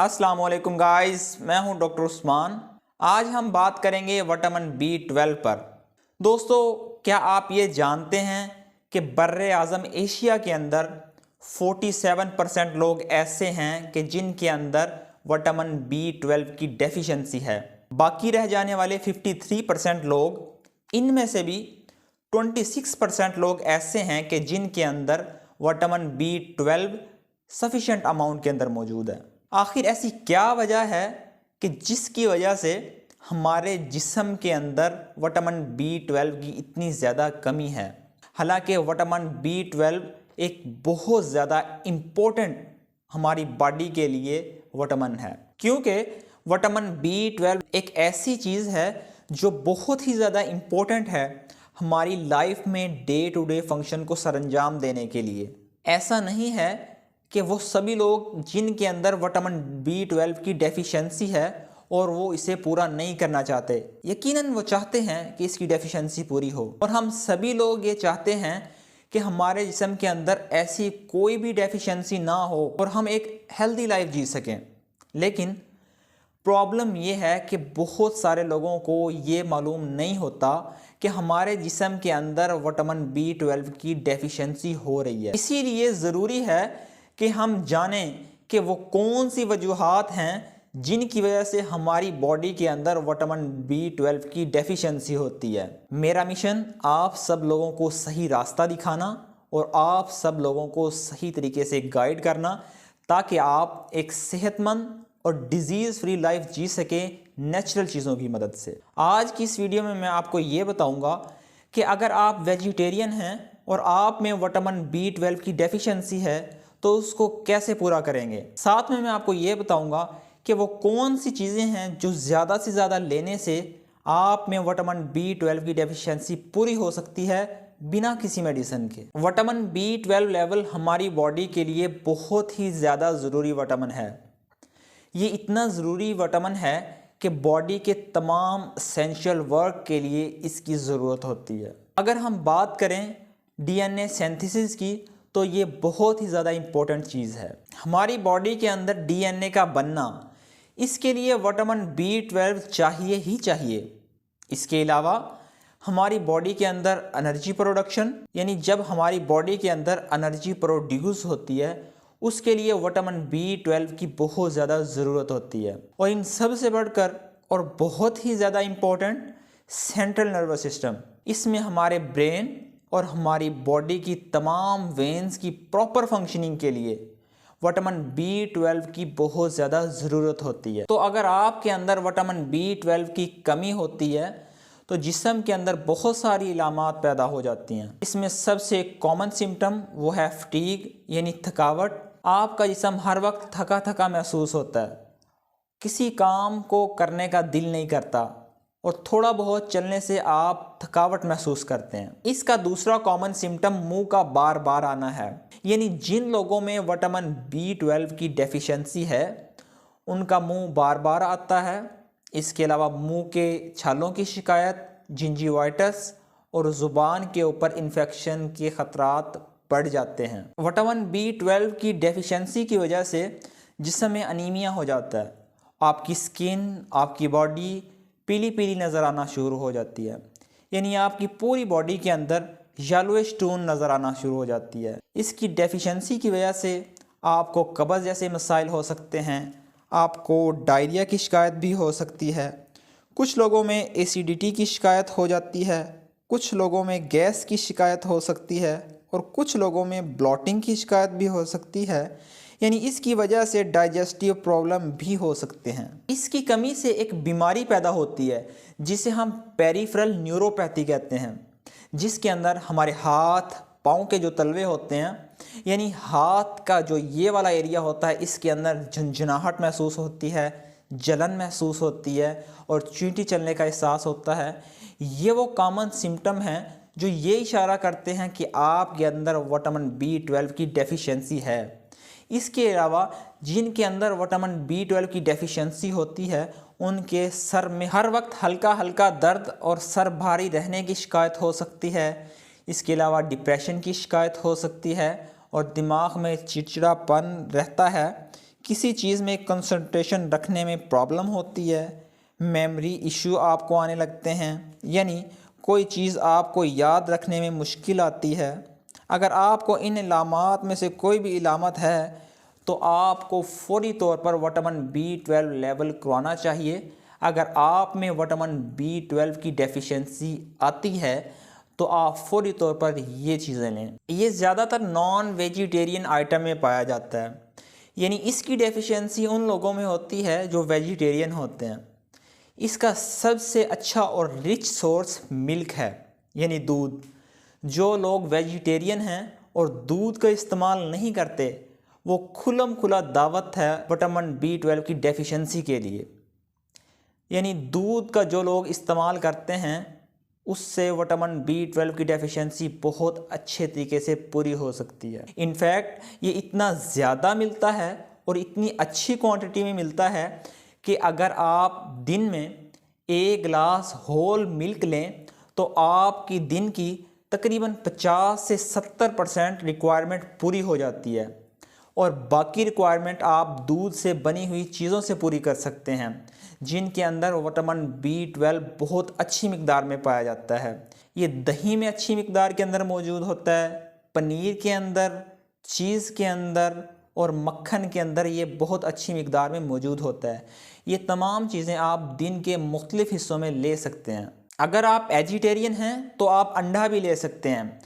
अस्सलाम वालेकुम गाइस, मैं हूं डॉक्टर उस्मान। आज हम बात करेंगे विटामिन B12 पर। दोस्तों, क्या आप ये जानते हैं कि बर्रे आज़म एशिया के अंदर 47% लोग ऐसे हैं कि जिनके अंदर विटामिन B12 की डेफिशिएंसी है। बाकी रह जाने वाले 53% लोग, इनमें से भी 26% लोग ऐसे हैं कि जिनके अंदर विटामिन B12 सफिशेंट अमाउंट के अंदर मौजूद है। आखिर ऐसी क्या वजह है कि जिसकी वजह से हमारे जिस्म के अंदर विटामिन B12 की इतनी ज़्यादा कमी है। हालांकि विटामिन B12 एक बहुत ज़्यादा इम्पोर्टेंट हमारी बॉडी के लिए विटामिन है, क्योंकि विटामिन B12 एक ऐसी चीज़ है जो बहुत ही ज़्यादा इम्पोर्टेंट है हमारी लाइफ में डे टू डे फंक्शन को सरअंजाम देने के लिए। ऐसा नहीं है कि वो सभी लोग जिनके अंदर विटामिन B12 की डेफिशिएंसी है और वो इसे पूरा नहीं करना चाहते। यकीनन वो चाहते हैं कि इसकी डेफिशिएंसी पूरी हो, और हम सभी लोग ये चाहते हैं कि हमारे जिस्म के अंदर ऐसी कोई भी डेफिशिएंसी ना हो और हम एक हेल्दी लाइफ जी सकें। लेकिन प्रॉब्लम ये है कि बहुत सारे लोगों को ये मालूम नहीं होता कि हमारे जिस्म के अंदर विटामिन B12 की डेफिशिएंसी हो रही है। इसीलिए ज़रूरी है कि हम जानें कि वो कौन सी वजूहात हैं जिनकी वजह से हमारी बॉडी के अंदर विटामिन B12 की डेफिशिएंसी होती है। मेरा मिशन आप सब लोगों को सही रास्ता दिखाना और आप सब लोगों को सही तरीके से गाइड करना, ताकि आप एक सेहतमंद और डिजीज़ फ्री लाइफ जी सकें नेचुरल चीज़ों की मदद से। आज की इस वीडियो में मैं आपको ये बताऊंगा कि अगर आप वेजिटेरियन हैं और आप में विटामिन B12 की डेफिशिएंसी है तो उसको कैसे पूरा करेंगे। साथ में मैं आपको ये बताऊंगा कि वो कौन सी चीज़ें हैं जो ज़्यादा से ज़्यादा लेने से आप में विटामिन B12 की डेफिशिएंसी पूरी हो सकती है बिना किसी मेडिसिन के। विटामिन B12 लेवल हमारी बॉडी के लिए बहुत ही ज़्यादा ज़रूरी विटामिन है। ये इतना ज़रूरी विटामिन है कि बॉडी के तमाम एसेंशियल वर्क के लिए इसकी ज़रूरत होती है। अगर हम बात करें DNA सिंथेसिस की, तो ये बहुत ही ज़्यादा इम्पोर्टेंट चीज़ है हमारी बॉडी के अंदर। DNA का बनना, इसके लिए विटामिन B12 चाहिए ही चाहिए। इसके अलावा हमारी बॉडी के अंदर एनर्जी प्रोडक्शन, यानी जब हमारी बॉडी के अंदर एनर्जी प्रोड्यूस होती है, उसके लिए विटामिन B12 की बहुत ज़्यादा ज़रूरत होती है। और इन सब से बढ़कर और बहुत ही ज़्यादा इम्पोर्टेंट सेंट्रल नर्वस सिस्टम, इसमें हमारे ब्रेन और हमारी बॉडी की तमाम वेन्स की प्रॉपर फंक्शनिंग के लिए विटामिन B12 की बहुत ज़्यादा ज़रूरत होती है। तो अगर आपके अंदर विटामिन B12 की कमी होती है तो जिस्म के अंदर बहुत सारी इलामात पैदा हो जाती हैं। इसमें सबसे कॉमन सिम्टम वो है फटीग, यानी थकावट। आपका जिस्म हर वक्त थका थका महसूस होता है, किसी काम को करने का दिल नहीं करता और थोड़ा बहुत चलने से आप थकावट महसूस करते हैं। इसका दूसरा कॉमन सिम्टम मुंह का बार बार आना है, यानी जिन लोगों में विटामिन B12 की डेफिशिएंसी है उनका मुंह बार बार आता है। इसके अलावा मुंह के छालों की शिकायत, जिंजिवाइटिस और ज़ुबान के ऊपर इन्फेक्शन के ख़तरात बढ़ जाते हैं। विटामिन B12 की डेफिशिएंसी की वजह से जिस्म में अनीमिया हो जाता है। आपकी स्किन, आपकी बॉडी पीली पीली नज़र आना शुरू हो जाती है, यानी आपकी पूरी बॉडी के अंदर येलोइश टोन नज़र आना शुरू हो जाती है। इसकी डेफिशिएंसी की वजह से आपको कब्ज़ जैसे मसाइल हो सकते हैं, आपको डायरिया की शिकायत भी हो सकती है, कुछ लोगों में एसिडिटी की शिकायत हो जाती है, कुछ लोगों में गैस की शिकायत हो सकती है और कुछ लोगों में ब्लॉटिंग की शिकायत भी हो सकती है, यानी इसकी वजह से डाइजेस्टिव प्रॉब्लम भी हो सकते हैं। इसकी कमी से एक बीमारी पैदा होती है जिसे हम पेरिफेरल न्यूरोपैथी कहते हैं, जिसके अंदर हमारे हाथ पाँव के जो तलवे होते हैं, यानी हाथ का जो ये वाला एरिया होता है, इसके अंदर झंझनाहट महसूस होती है, जलन महसूस होती है और चींटी चलने का एहसास होता है। ये वो कॉमन सिम्टम हैं जो ये इशारा करते हैं कि आपके अंदर विटामिन B12 की डेफिशिएंसी है। इसके अलावा जिनके अंदर विटामिन B12 की डेफिशिएंसी होती है उनके सर में हर वक्त हल्का हल्का दर्द और सर भारी रहने की शिकायत हो सकती है। इसके अलावा डिप्रेशन की शिकायत हो सकती है और दिमाग में चिड़चिड़ापन रहता है, किसी चीज़ में कंसंट्रेशन रखने में प्रॉब्लम होती है, मेमोरी इश्यू आपको आने लगते हैं, यानी कोई चीज़ आपको याद रखने में मुश्किल आती है। अगर आपको इन इलामात में से कोई भी इलामत है तो आपको फौरी तौर पर विटामिन B12 लेवल करवाना चाहिए। अगर आप में विटामिन B12 की डेफिशिएंसी आती है तो आप फौरी तौर पर ये चीज़ें लें। ये ज़्यादातर नॉन वेजिटेरियन आइटम में पाया जाता है, यानी इसकी डेफिशिएंसी उन लोगों में होती है जो वेजिटेरियन होते हैं। इसका सबसे अच्छा और रिच सोर्स मिल्क है, यानी दूध। जो लोग वेजिटेरियन हैं और दूध का इस्तेमाल नहीं करते, वो खुल्लम खुला दावत है विटामिन B12 की डेफिशिएंसी के लिए। यानी दूध का जो लोग इस्तेमाल करते हैं उससे विटामिन B12 की डेफिशिएंसी बहुत अच्छे तरीके से पूरी हो सकती है। इनफैक्ट ये इतना ज़्यादा मिलता है और इतनी अच्छी क्वांटिटी में मिलता है कि अगर आप दिन में 1 गिलास होल मिल्क लें तो आपकी दिन की तकरीबन 50 से 70% रिक्वायरमेंट पूरी हो जाती है और बाकी रिक्वायरमेंट आप दूध से बनी हुई चीज़ों से पूरी कर सकते हैं, जिनके अंदर विटामिन B12 बहुत अच्छी मिकदार में पाया जाता है। ये दही में अच्छी मिकदार के अंदर मौजूद होता है, पनीर के अंदर, चीज़ के अंदर और मक्खन के अंदर ये बहुत अच्छी मिकदार में मौजूद होता है। ये तमाम चीज़ें आप दिन के मुख्तलिफ़ हिस्सों में ले सकते हैं। अगर आप वेजिटेरियन हैं तो आप अंडा भी ले सकते हैं।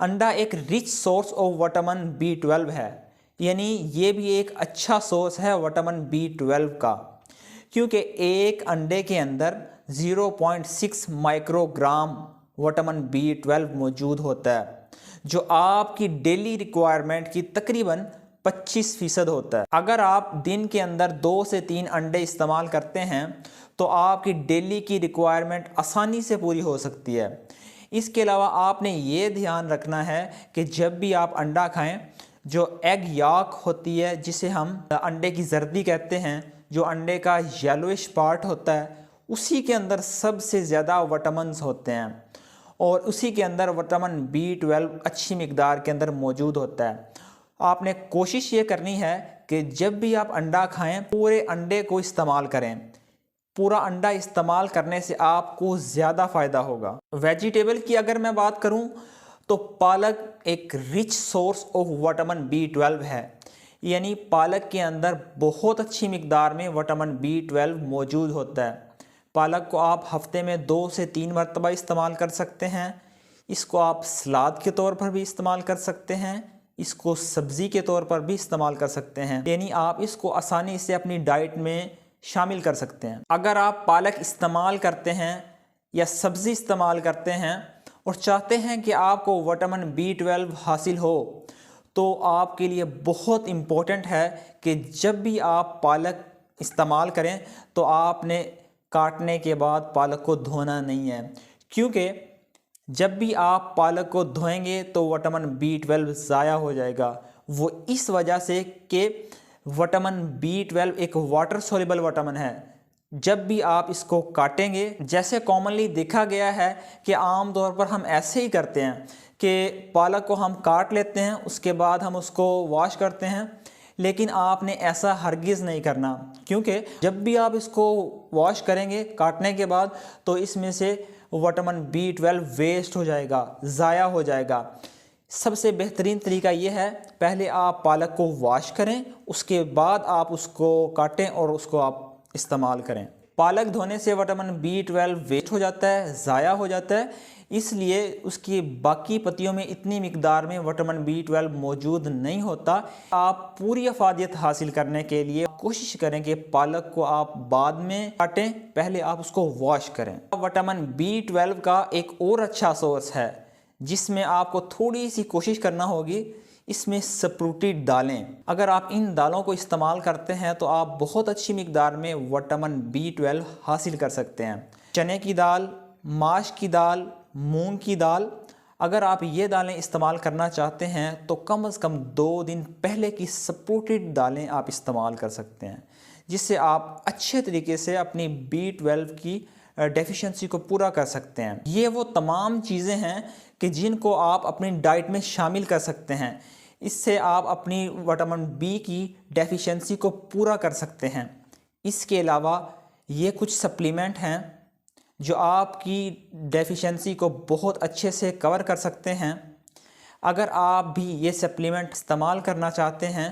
अंडा एक rich source of vitamin B12 है, यानी ये भी एक अच्छा सोर्स है विटामिन B12 का, क्योंकि एक अंडे के अंदर 0.6 माइक्रोग्राम विटामिन B12 मौजूद होता है, जो आपकी डेली रिक्वायरमेंट की तकरीबन 25% होता है। अगर आप दिन के अंदर 2 से 3 अंडे इस्तेमाल करते हैं तो आपकी डेली की रिक्वायरमेंट आसानी से पूरी हो सकती है। इसके अलावा आपने ये ध्यान रखना है कि जब भी आप अंडा खाएं, जो एग याक होती है, जिसे हम अंडे की जर्दी कहते हैं, जो अंडे का येलोइश पार्ट होता है, उसी के अंदर सबसे ज़्यादा विटामिन्स होते हैं और उसी के अंदर विटामिन B12 अच्छी मिकदार के अंदर मौजूद होता है। आपने कोशिश ये करनी है कि जब भी आप अंडा खाएं पूरे अंडे को इस्तेमाल करें। पूरा अंडा इस्तेमाल करने से आपको ज़्यादा फ़ायदा होगा। वेजिटेबल की अगर मैं बात करूं तो पालक एक rich source of vitamin B12 है, यानी पालक के अंदर बहुत अच्छी मिकदार में विटामिन B12 मौजूद होता है। पालक को आप हफ्ते में 2 से 3 मरतबा इस्तेमाल कर सकते हैं। इसको आप सलाद के तौर पर भी इस्तेमाल कर सकते हैं, इसको सब्ज़ी के तौर पर भी इस्तेमाल कर सकते हैं, यानी आप इसको आसानी से अपनी डाइट में शामिल कर सकते हैं। अगर आप पालक इस्तेमाल करते हैं या सब्ज़ी इस्तेमाल करते हैं और चाहते हैं कि आपको विटामिन B12 हासिल हो, तो आपके लिए बहुत इम्पोर्टेंट है कि जब भी आप पालक इस्तेमाल करें तो आपने काटने के बाद पालक को धोना नहीं है, क्योंकि जब भी आप पालक को धोएंगे तो विटामिन B12 ज़ाया हो जाएगा। वो इस वजह से कि विटामिन B12 एक वाटर सोल्यूबल विटामिन है। जब भी आप इसको काटेंगे, जैसे कॉमनली देखा गया है कि आम तौर पर हम ऐसे ही करते हैं कि पालक को हम काट लेते हैं, उसके बाद हम उसको वॉश करते हैं, लेकिन आपने ऐसा हरगिज़ नहीं करना, क्योंकि जब भी आप इसको वॉश करेंगे काटने के बाद तो इसमें से विटामिन B12 वेस्ट हो जाएगा, ज़ाया हो जाएगा। सबसे बेहतरीन तरीका ये है, पहले आप पालक को वॉश करें, उसके बाद आप उसको काटें और उसको आप इस्तेमाल करें। पालक धोने से विटामिन B12 वेस्ट हो जाता है, ज़ाया हो जाता है, इसलिए उसकी बाकी पत्तियों में इतनी मिकदार में विटामिन B12 मौजूद नहीं होता। आप पूरी अफादियत हासिल करने के लिए कोशिश करें कि पालक को आप बाद में काटें, पहले आप उसको वॉश करें। विटामिन B12 का एक और अच्छा सोर्स है जिसमें आपको थोड़ी सी कोशिश करना होगी, इसमें स्प्रूटेड दालें। अगर आप इन दालों को इस्तेमाल करते हैं तो आप बहुत अच्छी मिकदार में विटामिन B12 हासिल कर सकते हैं। चने की दाल, माश की दाल, मूंग की दाल, अगर आप ये दालें इस्तेमाल करना चाहते हैं तो कम से कम 2 दिन पहले की स्प्रूटेड दालें आप इस्तेमाल कर सकते हैं, जिससे आप अच्छे तरीके से अपनी B12 की डेफिशिएंसी को पूरा कर सकते हैं। ये वो तमाम चीज़ें हैं कि जिनको आप अपनी डाइट में शामिल कर सकते हैं। इससे आप अपनी विटामिन बी की डेफिशिएंसी को पूरा कर सकते हैं। इसके अलावा ये कुछ सप्लीमेंट हैं जो आपकी डेफिशिएंसी को बहुत अच्छे से कवर कर सकते हैं। अगर आप भी ये सप्लीमेंट इस्तेमाल करना चाहते हैं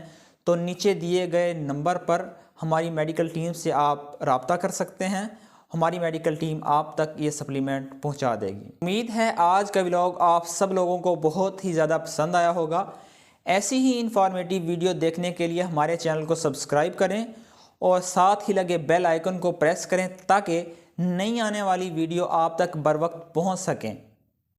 तो नीचे दिए गए नंबर पर हमारी मेडिकल टीम से आप रब्ता कर सकते हैं। हमारी मेडिकल टीम आप तक ये सप्लीमेंट पहुंचा देगी। उम्मीद है आज का व्लॉग आप सब लोगों को बहुत ही ज़्यादा पसंद आया होगा। ऐसी ही इंफॉर्मेटिव वीडियो देखने के लिए हमारे चैनल को सब्सक्राइब करें और साथ ही लगे बेल आइकन को प्रेस करें ताकि नई आने वाली वीडियो आप तक बर वक्त पहुँच सकें।